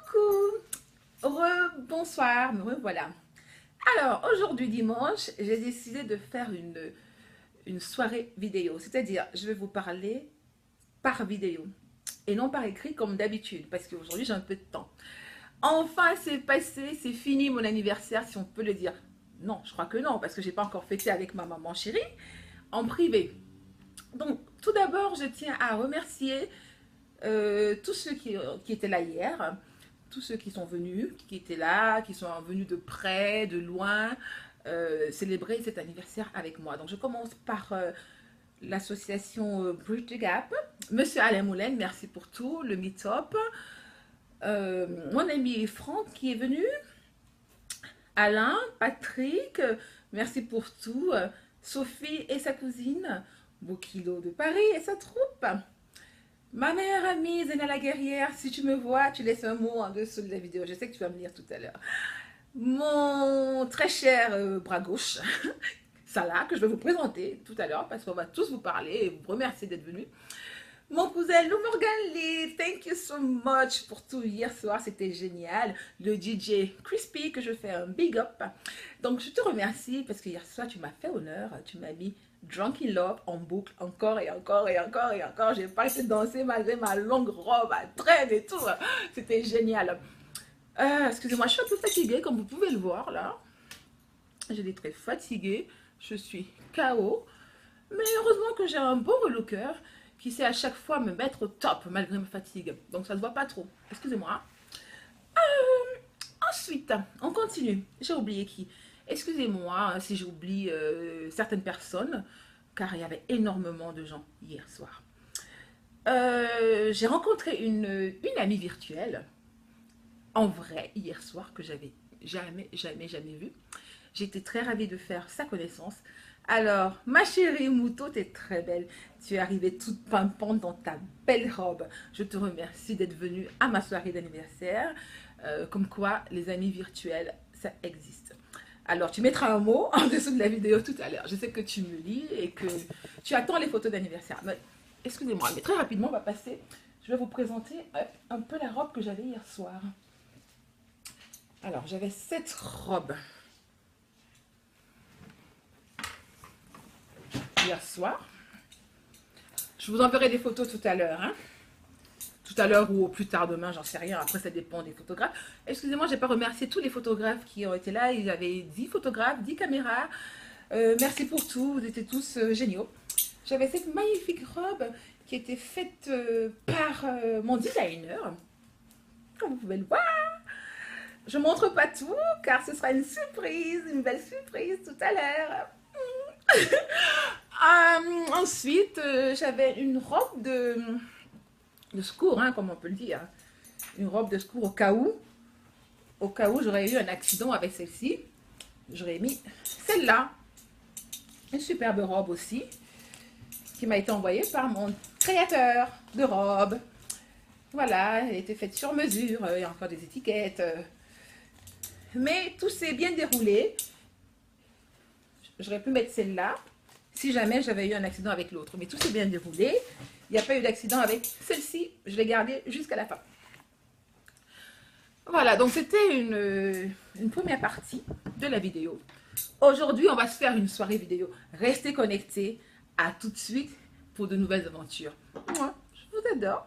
Coucou, bonsoir, me revoilà. Alors, aujourd'hui dimanche, j'ai décidé de faire une soirée vidéo. C'est-à-dire, je vais vous parler par vidéo et non par écrit comme d'habitude, parce qu'aujourd'hui j'ai un peu de temps. Enfin, c'est passé, c'est fini mon anniversaire, si on peut le dire. Non, je crois que non, parce que j'ai pas encore fêté avec ma maman chérie en privé. Donc, tout d'abord, je tiens à remercier tous ceux qui étaient là hier, tous ceux qui sont venus, qui étaient là, qui sont venus de près, de loin, célébrer cet anniversaire avec moi. Donc je commence par l'association Bridge the Gap. Monsieur Alain Moulin, merci pour tout, le meet-up. Mon ami Franck qui est venu. Alain, Patrick, merci pour tout. Sophie et sa cousine. Bokilo de Paris et sa troupe. Ma meilleure amie, Zena la guerrière, si tu me vois, tu laisses un mot en dessous de la vidéo. Je sais que tu vas me lire tout à l'heure. Mon très cher bras gauche, Salah, que je vais vous présenter tout à l'heure parce qu'on va tous vous parler et vous remercier d'être venu. Mon cousin Lou Morgan Lee, thank you so much pour tout hier soir, c'était génial. Le DJ Crispy, que je fais un big up. Donc je te remercie parce que hier soir tu m'as fait honneur, tu m'as mis Drunk in Love en boucle encore et encore et encore et encore. J'ai pas essayé de danser malgré ma longue robe à traîne et tout. C'était génial. Excusez-moi, je suis un peu fatiguée comme vous pouvez le voir là. J'étais très fatiguée. Je suis KO. Mais heureusement que j'ai un bon relooker qui sait à chaque fois me mettre au top malgré ma fatigue. Donc ça ne se voit pas trop. Excusez-moi. Ensuite, on continue. J'ai oublié qui. Excusez-moi si j'oublie certaines personnes, car il y avait énormément de gens hier soir. J'ai rencontré une amie virtuelle, en vrai, hier soir, que j'avais jamais vue. J'étais très ravie de faire sa connaissance. Alors, ma chérie Mouto, tu es très belle. Tu es arrivée toute pimpante dans ta belle robe. Je te remercie d'être venue à ma soirée d'anniversaire. Comme quoi, les amis virtuels, ça existe. Alors, tu mettras un mot en dessous de la vidéo tout à l'heure. Je sais que tu me lis et que tu attends les photos d'anniversaire. Excusez-moi, mais très rapidement, on va passer. Je vais vous présenter un peu la robe que j'avais hier soir. Alors, j'avais cette robe hier soir. Je vous enverrai des photos tout à l'heure. Hein. Tout à l'heure ou au plus tard demain, j'en sais rien. Après, ça dépend des photographes. Excusez-moi, je n'ai pas remercié tous les photographes qui ont été là. Il y avait 10 photographes, 10 caméras. Merci pour tout. Vous étiez tous géniaux. J'avais cette magnifique robe qui était faite par mon designer. Comme vous pouvez le voir. Je ne montre pas tout car ce sera une surprise, une belle surprise tout à l'heure. Ensuite, j'avais une robe de secours, hein, comme on peut le dire. Une robe de secours au cas où j'aurais eu un accident avec celle-ci. J'aurais mis celle-là. Une superbe robe aussi, qui m'a été envoyée par mon créateur de robe. Voilà, elle a été faite sur mesure. Il y a encore des étiquettes. Mais tout s'est bien déroulé. J'aurais pu mettre celle-là si jamais j'avais eu un accident avec l'autre. Mais tout s'est bien déroulé. Il n'y a pas eu d'accident avec celle-ci. Je l'ai gardée jusqu'à la fin. Voilà, donc c'était une première partie de la vidéo. Aujourd'hui, on va se faire une soirée vidéo. Restez connectés. À tout de suite pour de nouvelles aventures. Moi, je vous adore.